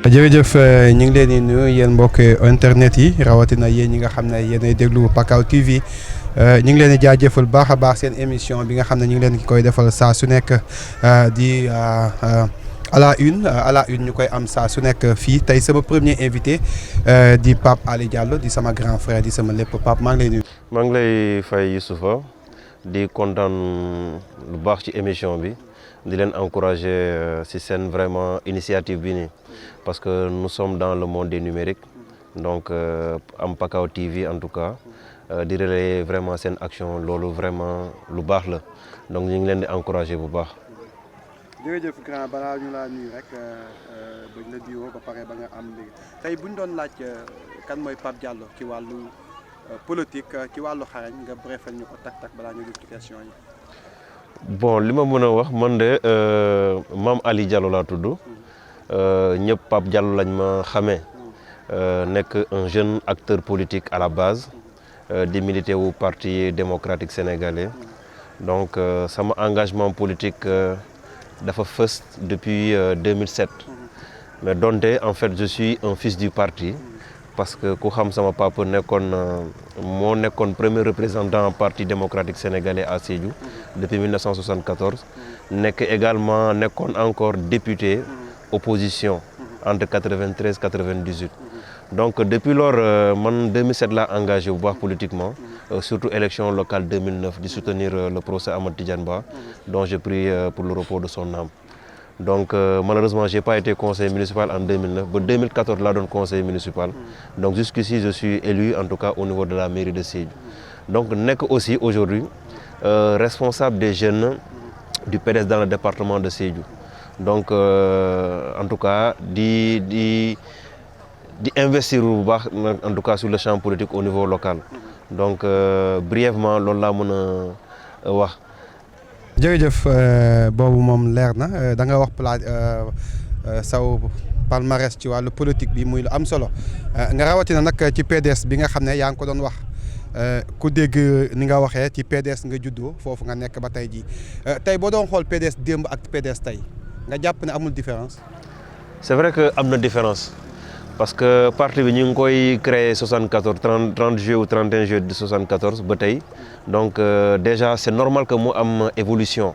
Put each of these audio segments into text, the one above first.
jërëjëf ñu ngi leen di nuyu yéen mbokk internet yi rawatina yéen ñi nga xam ne yéenay déglu Pakao TV ñu ngi leen di jaajëfal baax a baax seen émission bi nga xam ne ñu ngi leen koy defal saa su nekk di à la une ñu koy am saa su nekk fii tey sama premier invité di Pape Alé Diallo di sama grand frère di sama lépp Pape maa ngi lay nuyu. maa ngi lay fay Youssoufa di kontaan lu baax ci émission bi. di leen encourager ci seen vraiment initiative bi nii parce que nous sommes dans le monde des numériques donc am Pakao TV en tout cas di relayer vraiment seen action loolu vraiment lu baax la donc ñu ngi leen di encourager bu baax. jërëjëf grand balaa ñu laa nuyu rek bañ la diwoo ba pare ba nga am léegi tey bu ñu doon laaj kan mooy Pape Diallo ci wàllu politique ci wàllu xarañ nga brefal ñu ko tak balaa ñu dugg ci question yi. bon li ma mën a wax man de Mame Ali Diallo laa tudd ñëpp Pape Diallo lañ ma xamee nekk un jeune acteur politique à la base di militer wu parti démocratique sénégalais donc sama engagement politique dafa fës depuis 2007 mais donte en fait je suis un fils du parti parce que ku xam sama papa moo nekkoon premier représentant parti démocratique sénégalais à Sédhiou depuis 1974 nekkoon encore député opposition entre 93 et 98 donc depuis lors man 2007 laa engagé bu baax politiquement surtout élection locale 2009 di soutenir le procès Amath Tidiane Ba dont je prie pour le repos de son âme. Donc malheureusement j'ai pas été conseiller municipal en 2009 ba 2014 laa doon conseiller municipal donc jusqu'ici je suis élu en tout cas au niveau de la mairie de Sédhiou donc nekk aussi aujourd'hui responsable des jeunes du PDS dans le département de Sédhiou donc en tout cas di investir bu baax en tout cas sur le champ politique au niveau local donc brièvement loolu laa mën a wax. jërëjëf boobu moom leer na da nga wax saw palmarès ci wàllu politique bi muy lu am solo nga rawatina nag ci PDS bi nga xam ne yaa ngi ko doon wax ku dégg ni nga waxee ci PDS nga juddoo foofu nga nekk ba tey jii tey boo doon xool PDS démb ak PDS tey nga jàpp ne amul différence. c'est vrai que am na différence parce que parti bi ñu ngi koy créé 74 30 juillet ou 31 juillet de 74 ba tey donc déjà c'est normal que mu am évolution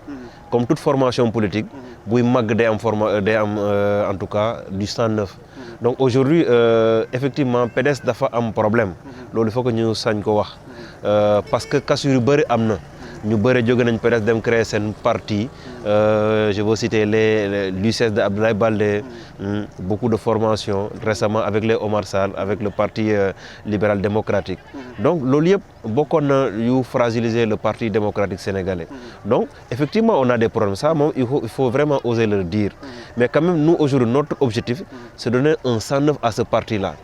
comme toute formation politique buy màgg day am en tout cas du sang neuf donc aujourd'hui effectivement PDS dafa am problème loolu il faut que ñu sañ ko wax parce que cassure yu bëri am na ñu bëri jóge nañ PDS dem créer seen parti je veux citer l'UCS de Abdoulaye Baldé beaucoup de formations récemment avec les Omar Sall avec le parti libéral démocratique donc loolu yëpp bokkoon na yu fragiliser le parti démocratique sénégalais donc effectivement on a des problèmes ça moom il faut vraiment oser le dire mais quand même nous aujourd'hui notre objectif c'est donner un sang neuf à ce parti là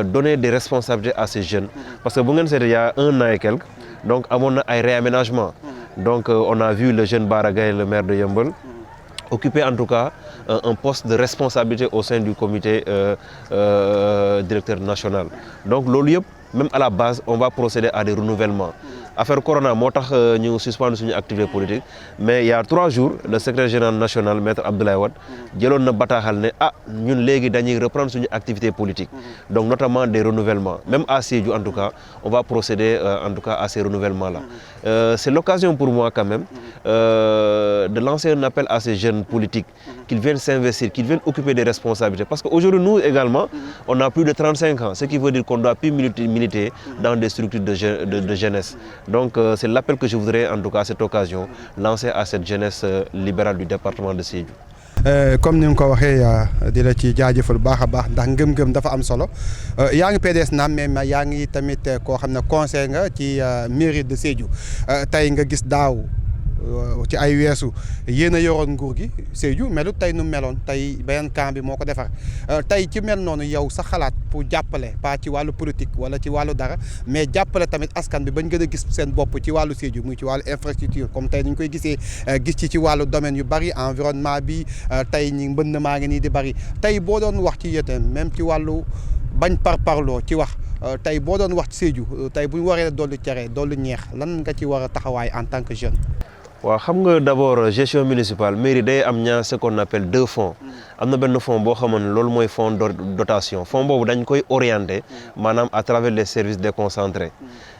donner des responsabilités à ces jeunes parce que bu ngeen seetee il y a un an et quelques donc amoon na ay réaménagement donc on a vu le jeune Bara Gaye le maire de Yeumbeul occuper en tout cas un poste de responsabilité au sein du comité directeur national donc loolu yëpp même à la base on va procéder à des renouvellements affaire corona moo tax ñu suspendre suñu activité politique mais il y a 3 jours le secrétaire général national maître Abdoulaye Wade jëloon na bataaxal ne ñun léegi dañuy reprendre suñu activité politique donc notamment des renouvellements même à Sédhiou en tout cas on va procéder en tout cas à ces renouvellements là c'est l'occasion pour moi quand même de lancer un appel à ces jeunes politiques qu'ils viennent s'investir, qu'ils viennent occuper des responsabilités parce qu'aujourd'hui nous également on a plus de 35 ans ce qui veut dire qu'on doit plus militer dans des structures de jeunesse donc c'est l'appel que je voudrais en tout cas à cette occasion lancer à cette jeunesse libérale du département de Sédhiou. Comme ni nga ko waxee di la ci jaajëfal baax a baax ndax ngëm-ngëm dafa am solo yaa ngi PDS naam mais yaa ngi tamit koo xam ne conseil nga ci mairie de Sédhiou tey nga gis daaw ci ay weesu yéen a yoroon nguur gi Sédhiou melut tey nu meloon tey beneen camp bi moo ko defar tey ci mel noonu yow sa xalaat pour jàppale pas ci wàllu politique wala ci wàllu dara mais jàppale tamit askan bi bañ gën a gis seen bopp ci wàllu Sédhiou muy ci wàllu infrastructure comme tey ni ñu koy gisee gis ci wàllu domaine yu bari environnement bi tey ñi mbënn maa ngi nii di bari tey boo doon wax ci yéen même ci wàllu bañ parparloo ci wax tey boo doon wax ci Sédhiou tey bu ñu waree dolli cere dolli ñeex lan nga ci war a taxawaay en tant que jeune. waaw xam nga d'abord gestion municipale mairie day am ñaar ce qu'on appelle deux fonds am na benn fonds boo xamante ne loolu mooy fonds de dotation fonds boobu dañ koy orienter maanaam à travers les services déconcentrés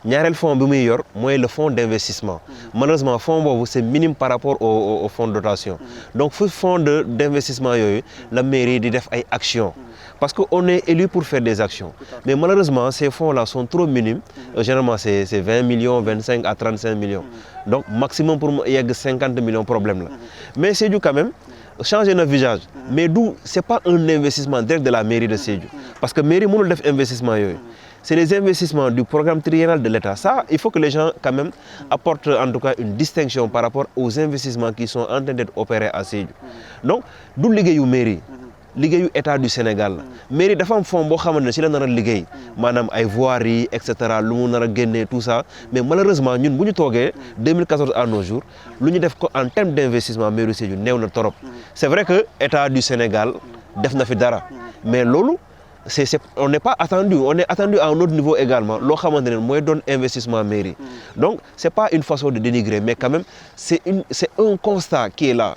ñaareel fonds bi muy yor mooy le fonds d'investissement malheureusement fonds boobu c'est minime par rapport au fonds de dotation donc fu fonds d'investissement yooyu la mairie di def ay actions parce qu'on est élu pour faire des actions. Mais malheureusement, ces fonds-là sont trop minimes. Généralement, c'est 20 millions, 25 à 35 millions. Donc, maximum pour y a 50 millions de problèmes. Là. Mais c'est du quand même changer notre visage. Mais d'où, ce n'est pas un investissement direct de la mairie de Sédhiou. Parce que la mairie, nous fait investissement. C'est les investissements du programme triennal de l'État. Ça, il faut que les gens quand même apportent en tout cas une distinction par rapport aux investissements qui sont en train d'être opérés à Sédhiou. Donc, d'où la mairie. Liggéeyu état du Sénégal mairie dafa am fonds boo xamante ne si la nar a liggéey maanaam ay voiries et cetera lu mu nar a génnee tout ça mais malheureusement ñun bu ñu toogee 2014 à nos jours lu ñu def ko en termes d'investissement mairie Sédhiou néew na torop c'est vrai que état du Sénégal def na fi dara mais loolu on n'est pas attendu on est attendu à un autre niveau également loo xamante ne mooy doon investissement mairie donc c'est pas une façon de dénigrer mais quand même c'est un constat qui est là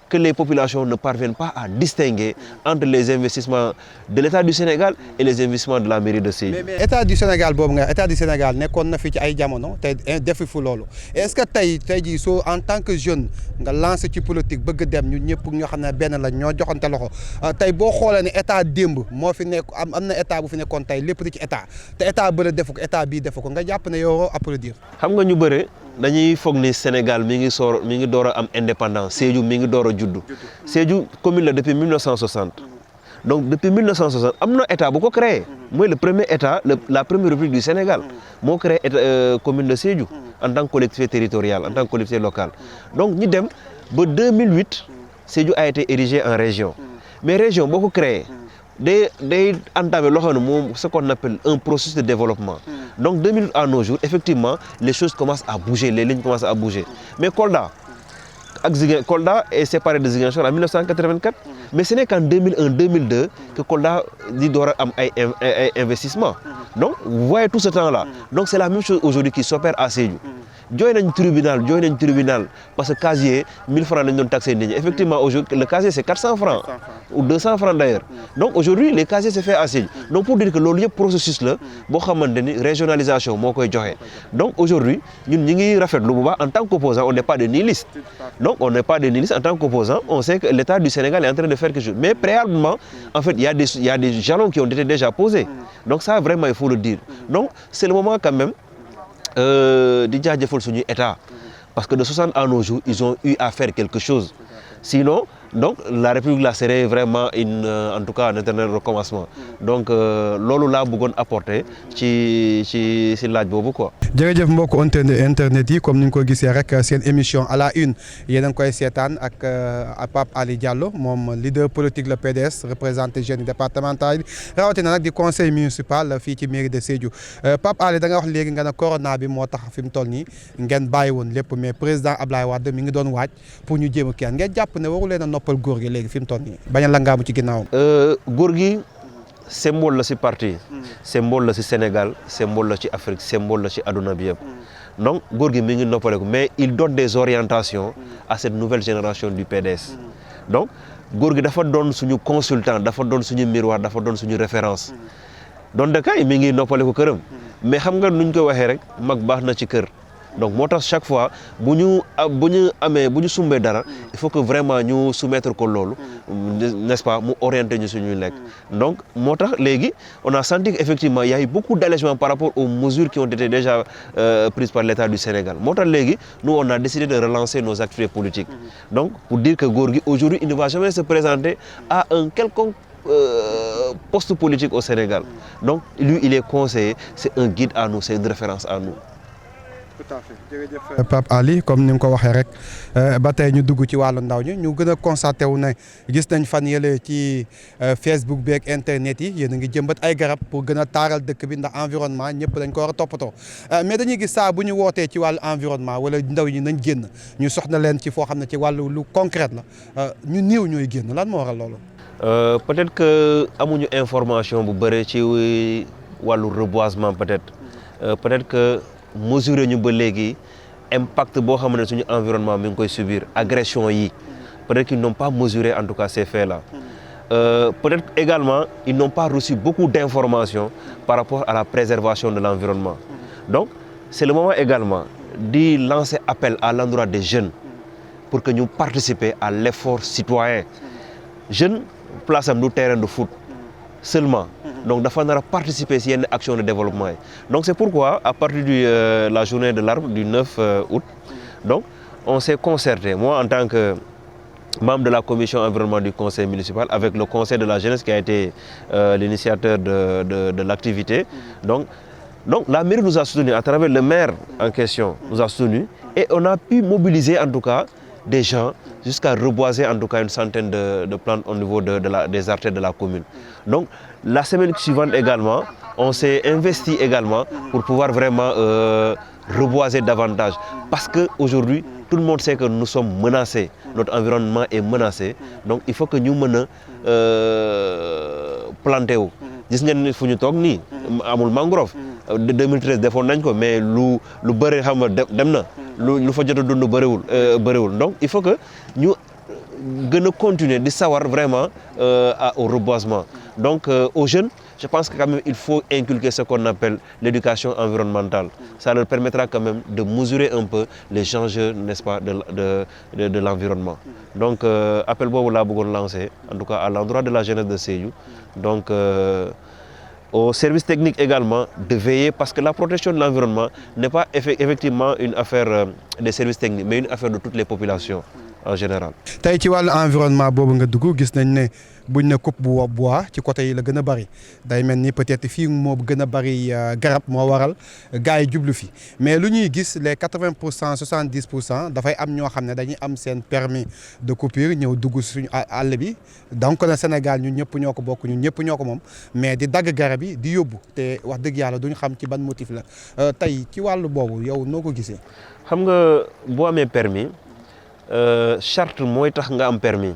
que les populations ne parviennent pas à distinguer entre les investissements de l'État du Sénégal et les investissements de la mairie de Sédhiou. mais État du Sénégal boobu nga État du Sénégal nekkoon na fi ci ay jamono te defi fu loolu est-ce que tey jii soo en tant que jeune nga lancé ci politique bëgg dem ñu ñëpp ñoo xam ne benn la ñoo joxante loxo tey boo xoolee ne état démb moo fi nekk am na état bu fi nekkoon tey lépp di ci état te état bële defu ko état bii defu ko nga jàpp ne yow applaudir. xam nga ñu bëre dañuy foog ni Sénégal mi ngi door a am indépendance Sédhiou mi ngi door a juddu Sédhiou commune la depuis 1960 donc depuis 1960 am na état bu ko créé mooy le premier état la première république du Sénégal moo créé commune de Sédhiou en tant que collectivité territoriale en tant que collectivité locale donc ñu dem ba 2008 Sédhiou a été érigé en région mais région boo ko créé day entamer loo xam ne moom ce qu'on appelle un processus de développement donc 2008 à nos jours effectivement les choses commencent à bouger les lignes commencent à bouger mais Kolda est séparé de Ziguinchor en 1984 mais ce n'est qu'en 2001-2002 que Kolda di door a am ay investissement donc vous voyez tout ce temps-là donc c'est la même chose aujourd'hui qui s'opère à Sédhiou jooy nañ tribunal parce que casier 1000 francs lañ doon taxé nit ñi effectivement aujourd'hui le casier c'est 400 francs ou 200 francs d'ailleurs donc aujourd'hui les casiers c'est fait à Sédhiou donc pour dire que loolu yëpp processus la boo xamante ni régionalisation moo koy joxe donc aujourd'hui ñun ñi ngi rafetlu bu baax en tant qu'opposant on n'est pas des nihilistes donc on n'est pas des nihilistes en tant qu'opposant on sait que l'État du Sénégal est en train de faire quelque chose mais préalablement en fait il y a des jalons qui ont été déjà posés donc ça vraiment il faut le dire donc c'est le moment quand même di jaajëfal suñu état parce que de 60 à nos jours ils ont eu à faire quelque chose sinon donc la République là serait vraiment en tout cas un éternel recommencement donc loolu laa bëggoon apporter ci laaj boobu quoi. jërëjëf mbokk internet yi comme ni nga ko gisee rek seen émission à la une yéen a ngi koy seetaan ak Pape Ali Diallo moom leader politique la PDS représenté jeunes départemental rawatina nag di conseil municipal fii ci mairie de Sédhiou Pape Ali da nga wax léegi nga ne corona bi moo tax fi mu toll nii ngeen bàyyi woon lépp mais président Ablaye Wade mi ngi doon waaj pour ñu jéem a kenn ngeen jàpp ne waru leen a noppal góor gi léegi fi mu toll nii bañ a langaamu ci ginnaawam. góor gi symbole la ci parti symbole la ci Sénégal symbole la ci Afrique symbole la ci adduna bi yëpp donc góor gi mi ngi noppaleku mais il donne des orientations à cette nouvelle génération du PDS donc góor gi dafa doon suñu consultant dafa doon suñu miroir dafa doon suñu référence donc de kay mi ngi noppaleku këram mais xam nga nuñ ko waxee rek mag baax na ci kër donc moo tax chaque fois bu ñu sumbee dara il faut que vraiment ñu soumettre ko loolu n'est-ce pas mu orienter ñu suñuy lekk donc moo tax léegi on a senti qu'effectivement il y a eu beaucoup d'allègements par rapport aux mesures qui ont été déjà prises par l'État du Sénégal moo tax léegi nous on a décidé de relancer nos activités politiques donc pour dire que góor gi aujourd'hui il ne va jamais se présenter à un quelconque poste politique au Sénégal donc lui il est conseiller c'est un guide à nous c'est une référence à nous. Tout à fait jërëjëf Pape Ali comme ni nga ko waxee rek ba tey ñu dugg ci wàllu ndaw ñi ñu gën a constaté wu ne gis nañ fan yële ci Facebook bi ak internet yi yéen a ngi jëmbat ay garab pour gën a taaral dëkk bi ndax environnement ñëpp dañ ko war a toppatoo mais dañuy gis saa bu ñu wootee ci wàllu environnement wala ndaw ñi nañ génn ñu soxna leen ci foo xam ne ci wàllu lu concret la ñu néew ñooy génn lan moo waral loolu. Peut-être que amuñu information bu bëri ci wàllu reboisement peut-être que mesurer ñu ba léegi impact boo xam ne suñu environnement mi ngi koy subir agression yi peut-être qu'ils n'ont pas mesuré en tout cas ces faits-là. Peut-être également ils n'ont pas reçu beaucoup d'informations par rapport à la préservation de l'environnement. Donc c'est le moment également de lancer appel à l'endroit des jeunes pour que nous participions à l'effort citoyen. Jeunes place am du terrain de foot seulement. Donc il faut participer à une action de développement. Donc c'est pourquoi à partir de la journée de l'arbre du 9 août, donc, on s'est concerté, moi en tant que membre de la commission environnement du conseil municipal, avec le conseil de la jeunesse qui a été l'initiateur de l'activité. Donc la mairie nous a soutenus, à travers le maire en question nous a soutenus, et on a pu mobiliser en tout cas des gens jusqu'à reboiser en tout cas une centaine de plantes au niveau des artères de la commune. Donc la semaine suivante également, on s'est investi également pour pouvoir vraiment reboiser davantage. Parce qu'aujourd'hui, tout le monde sait que nous sommes menacés, notre environnement est menacé. Donc il faut que nous menions planter. Gis ngeen fu ñu toog nii amul mangrove 2013 defoon nañ ko mais lu bëri xam nga dem na lu fa jot a dund bëriwul donc il faut que ñu gën a continuer di sawar vraiment au reboisement. Donc aux jeunes, je pense que quand même il faut inculquer ce qu'on appelle l'éducation environnementale. Ça leur permettra quand même de mesurer un peu les enjeux, n'est-ce pas, de l'environnement. Donc appel boobu laa bëggoon lancer en tout cas à l'endroit de la jeunesse de Sédhiou. Donc au service technique également de veiller, parce que la protection de l'environnement n'est pas effectivement une affaire des services techniques, mais une affaire de toutes les populations en général. tey ci wàllu environnement boobu nga dugg gis nañ ne buñ ne coupe bu bois ci côté yi la gën a bari day mel ni peut-être fii moo gën a bari garab moo waral gars yi jublu fi mais lu ñuy gis les 80% 70% dafay am ñoo xam ne dañuy am seen permis de coupure ñëw dugg suñu àll bi donc na Sénégal ñun ñëpp ñoo ko bokk ñun ñëpp ñoo ko moom mais di dagg garab yi di yóbbu te wax dëgg yàlla duñ xam ci ban motif la tey ci wàllu boobu yow noo ko gisee. xam nga boo amee permis charte mooy tax nga am permis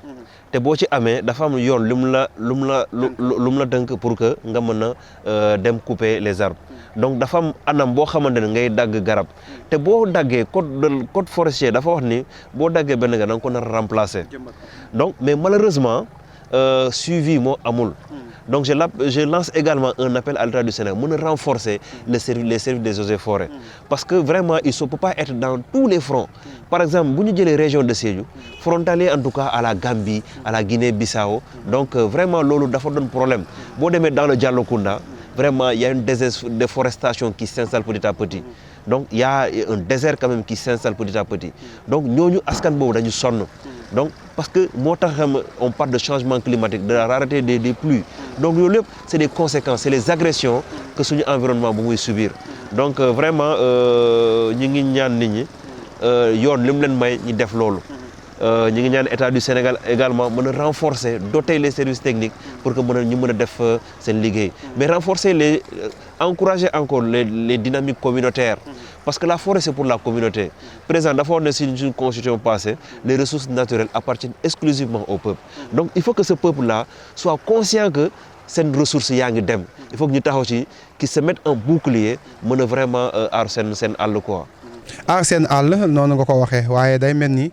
te boo ci amee dafa am yoon lu mu la tënk pour que nga mën a dem couper les arbres. Donc dafa am anam boo xamante ne ngay dagg garab te boo daggee code forestier dafa wax ni boo daggee benn garab da nga ko nar a remplacer. Donc mais malheureusement suivi moo amul. Donc je lance également un appel à l'État du Sénégal pour renforcer les services des eaux et forêts. Parce que vraiment, ils ne peuvent pas être dans tous les fronts. Par exemple, si nous avons les régions de Sédhiou, frontalier en tout cas à la Gambie, à la Guinée-Bissau, donc vraiment, c'est un problème. Si vous dans le Diallokounda, vraiment, il y a une déforestation qui s'installe petit à petit. Donc il y a un désert quand même qui s'installe petit à petit. Donc nous, askan bobu dañu sonn. Donc parce que on parle de changement climatique, de la rareté des pluies. Donc c'est des conséquences, c'est les agressions que ce environnement va subir. Donc vraiment ñi ngi ñaan nit ñi yoon lim leen may ñi def lolu. Ñi ngi ñaan État du Sénégal également mën renforcer, doter les services techniques pour que ñu mën def seen liggéey. Mais renforcer encourager encore les dynamiques communautaires. Parce que la forêt, c'est pour la communauté. Président, d'abord, dans une constitution passée, les ressources naturelles appartiennent exclusivement au peuple. Donc, il faut que ce peuple-là soit conscient que c'est une ressource yang dem. Il faut que nous qu'ils se mettent en bouclier, pour vraiment arsène àll quoi. Arsène àll, non nga ko waxee waaye day mel ni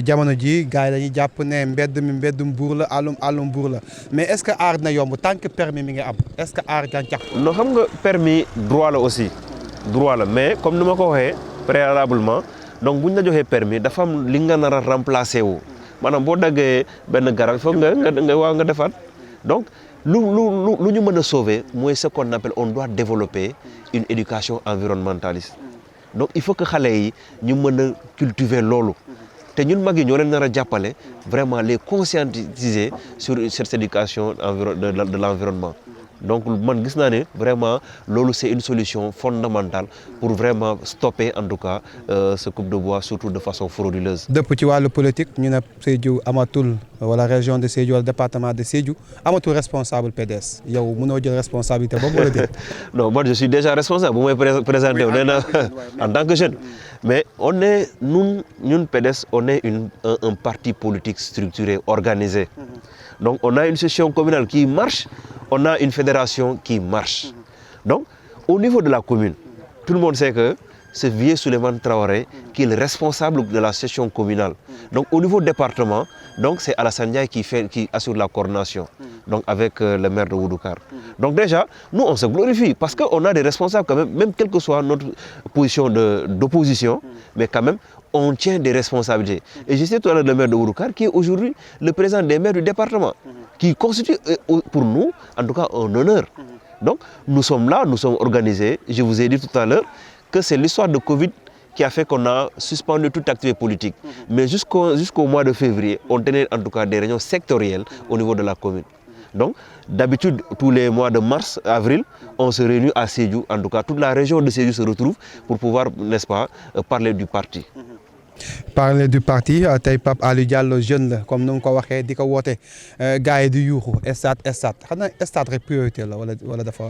jamono ji gars yi dañuy jàpp ne mbeddum buur la àllum buur la mais est-ce que aar na yomb tant que permis mi nga am est-ce que aar gàncax. non xam nga permis droit la aussi. droit la mais comme ni ma ko waxee préalablement donc bu ñu la joxee permis dafa am li nga nar a remplacer wu maanaam boo daggee benn garab foog nga defaat donc lu ñu mën a sauver mooy ce qu'on appelle on doit développer une éducation environnementaliste donc il faut que xale yi ñu mën a cultiver loolu te ñun mag yi ñoo leen nar a jàppale vraiment les conscientiser sur cette éducation de l'environnement. Donc, vraiment, c'est une solution fondamentale pour vraiment stopper, en tout cas, ce coupe de bois, surtout de façon frauduleuse. Depuis la politique, nous avons la région de Sédhiou, le département de Sédhiou, nous sommes responsables PDS. Vous avez une responsabilité. Non, moi je suis déjà responsable. Vous me présentez en tant que jeune. Mais nous, PDS, on est un parti politique structuré, organisé. Donc, on a une session communale qui marche. On a une fédération qui marche. Donc, au niveau de la commune, tout le monde sait que c'est Vieux Souleymane Traoré qui est le responsable de la session communale. Donc au niveau département, c'est Alassane Ndiaye qui assure la coordination, donc avec le maire de Oudoukar. Donc déjà, nous on se glorifie parce qu'on a des responsables quand même quelle que soit notre position d'opposition, mais quand même on tient des responsabilités. Et je sais tout à l'heure le maire de Oudoukar qui est aujourd'hui le président des maires du département, qui constitue pour nous en tout cas un honneur. Donc nous sommes là, nous sommes organisés. Je vous ai dit tout à l'heure que c'est l'histoire de Covid qui a fait qu'on a suspendu toute activité politique. Mais jusqu'au mois de février, on tenait en tout cas des réunions sectorielles au niveau de la commune. Donc d'habitude, tous les mois de mars, avril, on se réunit à Sédhiou. En tout cas, toute la région de Sédhiou se retrouve pour pouvoir, n'est-ce pas, parler du parti. Parler du parti tey Pape Aliou Diallo jeune la comme ni nga ko waxee di ko woote gars yi di yuuxu stade xanaa stade rek priorité la wala dafa.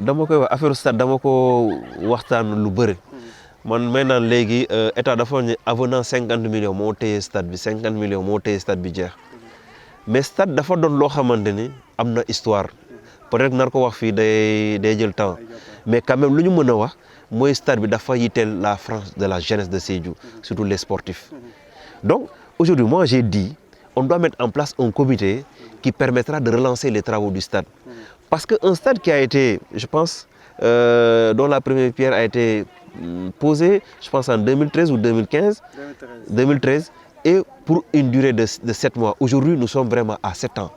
dama koy wax affaire stade dama ko waxtaan lu bëri man may naan léegi état dafa ne avenant 50 millions moo téye stade bi 50 millions moo téye stade bi jeex mais stade dafa doon loo xamante ni am na histoire peut-être nar ko wax fii day jël temps mais quand même lu ñu mën a wax. Moi, stade dafa yitteel la France de la jeunesse de Sédhiou, surtout les sportifs. Donc, aujourd'hui, moi, j'ai dit, on doit mettre en place un comité qui permettra de relancer les travaux du stade. Parce qu'un stade qui a été, je pense, dont la première pierre a été posée, je pense, en 2013 ou 2013, et pour une durée de 7 mois. Aujourd'hui, nous sommes vraiment à 7 ans.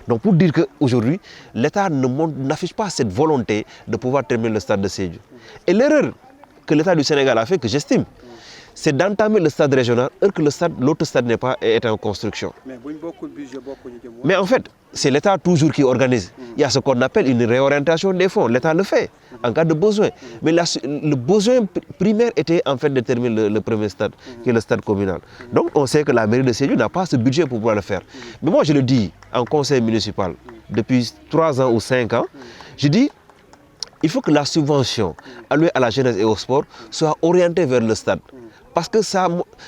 Donc pour dire qu'aujourd'hui, l'État n'affiche pas cette volonté de pouvoir terminer le stade de Sédhiou. Et l'erreur que l'État du Sénégal a fait, que j'estime, c'est d'entamer le stade régional alors que l'autre stade n'est pas est en construction. Mais en fait, c'est l'État toujours qui organise. Il y a ce qu'on appelle une réorientation des fonds. L'État le fait en cas de besoin. Mais le besoin primaire était en fait de terminer le premier stade, qui est le stade communal. Donc on sait que la mairie de Sédhiou n'a pas ce budget pour pouvoir le faire. Mais moi je le dis en conseil municipal depuis 3 ans ou 5 ans, je dis il faut que la subvention allouée à la jeunesse et au sport soit orientée vers le stade. Parce que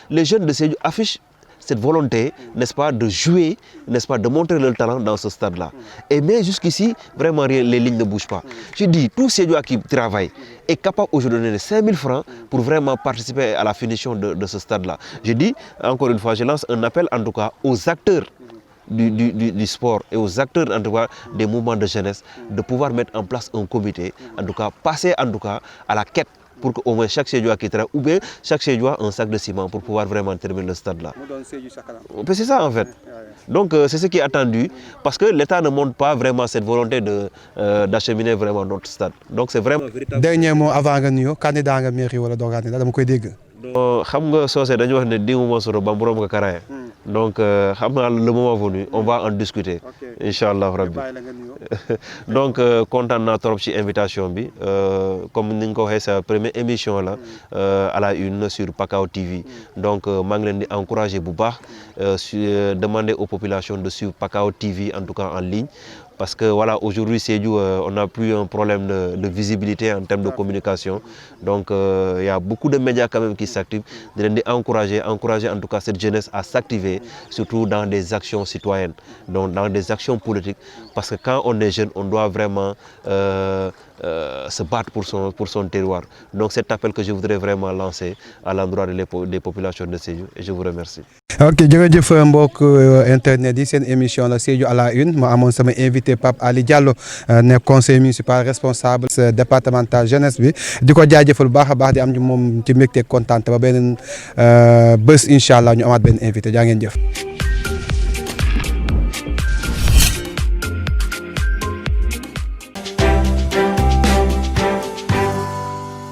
les jeunes de Sédhiou affichent cette volonté, n'est-ce pas, de jouer, n'est-ce pas, de montrer leur talent dans ce stade-là. Et mais jusqu'ici, vraiment, les lignes ne bougent pas. Je dis, tout Sédhiou qui travaille est capable aujourd'hui de donner 5 000 francs pour vraiment participer à la finition de ce stade-là. Je dis, encore une fois, je lance un appel en tout cas aux acteurs du sport et aux acteurs en tout cas des mouvements de jeunesse de pouvoir mettre en place un comité, en tout cas passer en tout cas à la quête pour qu'au moins chaque Sédhiouan qui travaille, ou bien chaque Sédhiouan un sac de ciment pour pouvoir vraiment terminer le stade là. C'est ça en fait. Donc c'est ce qui est attendu parce que l'État ne montre pas vraiment cette volonté d'acheminer vraiment notre stade. Donc c'est vraiment... Dernier mot avant nga nuyo candidat nga mairie wala doo candidat dama koy dégg. Xam nga soosé dañu wax ne dimu mo soro bam borom nga karaye. Donc xam naa le moment venu on va en discuter. Inch'Allah rabbi. Donc kontaan naa trop ci invitation bi comme ni nga ko waxee sa première émission là à la une sur Pakao TV. Donc maa ngi leen di encourager bu baax demander aux populations de suivre Pakao TV en tout cas en ligne. Parce que voilà, aujourd'hui, Sédhiou, on n'a plus un problème de visibilité en termes de communication. Donc, il y a beaucoup de médias quand même qui s'activent. De les encourager en tout cas cette jeunesse à s'activer, surtout dans des actions citoyennes, donc dans des actions politiques. Parce que quand on est jeune, on doit vraiment se battre pour son terroir. Donc, cet appel que je voudrais vraiment lancer à l'endroit des populations de Sédhiou. Et je vous remercie. Ok, jërëjëf mbokk internet yi seen émission la Sédhiou à la une ma amoon sama invité Pape Aliou Diallo nekk conseiller municipal responsable départemental jeunesse bi di ko jaajëfal bu baax a baax di am ci moom ci mbégte kontaan ba beneen bés incha allah ñu amaat benn invité jaa ngeen jëf.